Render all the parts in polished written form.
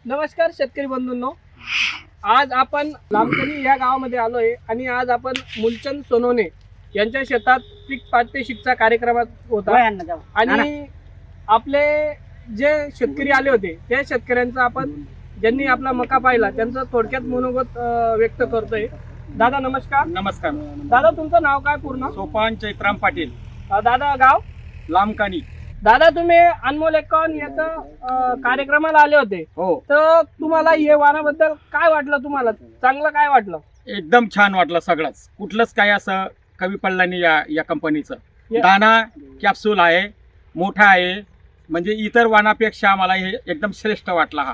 नमस्कार शेतकरी बंधूंनो, आज आपण लामकणी या गावामध्ये आलो आहे आणि आज आपण मूलचंद सोनवणे यांच्या शेतात पीक प्रात्यक्षिकचा कार्यक्रमात होता आणि आपले जे शेतकरी आले होते त्या शेतकऱ्यांचा आपण ज्यांनी आपला मका पाहिला त्यांचं थोडक्यात मनोगत व्यक्त करतोय. दादा नमस्कार. नमस्कार दादा तुमचं नाव काय पूर्ण? सोपान चैत्राम पाटील, दादा गाव लामकानी. दादा तुम्ही अनमोल एकावन्न याचा कार्यक्रमाला आले होते, हो, तर तुम्हाला हे वाणाबद्दल काय वाटलं? तुम्हाला चांगलं काय वाटलं? एकदम छान वाटलं. सगळंच कुठलंच काय असं कमी पडलं नाही या कंपनीचं. या- दाना कॅप्सूल आहे, मोठा आहे, म्हणजे इतर वाणापेक्षा आम्हाला हे एकदम श्रेष्ठ वाटला. हा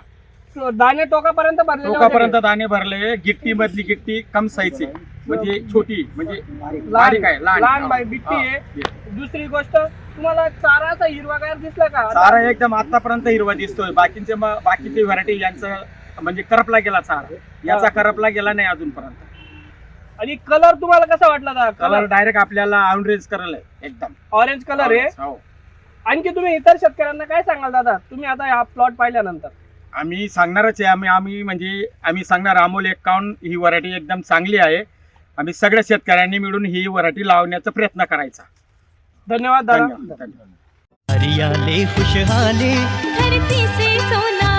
दाणे टोकापर्यंत भरलेले होते टोकापर्यंत दाणे भरले. गिट्टी मधली गिट्टी कम साईजची, म्हणजे छोटी, म्हणजे बारीक आहे, लहान बाई बिट्टी आहे. दुसरी गोष्ट तुम्हाला चाराचा हिरवागार दिसला का? चारा एकदम आतापर्यंत हिरवा दिसतोय. बाकीचे व्हरायटी यांचं म्हणजे करपला गेला चारा, याचा करपला गेला नाही अजूनपर्यंत. आणि कलर तुम्हाला कसा वाटला? दादा कलर डायरेक्ट आपल्याला ऑरेंज कलर आहे, एकदम ऑरेंज कलर आहे. हो. आणखी तुम्ही इतर शेतकऱ्यांना काय सांगाल दादा, तुम्ही आता हा प्लॉट पाहिल्यानंतर? आम्ही सांगणारच आहे. आम्ही सांगणार अमोल 51 ही व्हरायटी एकदम चांगली आहे. आम्ही सगळ्या शेतकऱ्यांनी मिळून ही व्हरायटी लावण्याचा प्रयत्न करायचा. धन्यवाद दादा. धन्यवाद. हरियाले खुशहाली धरती से सोना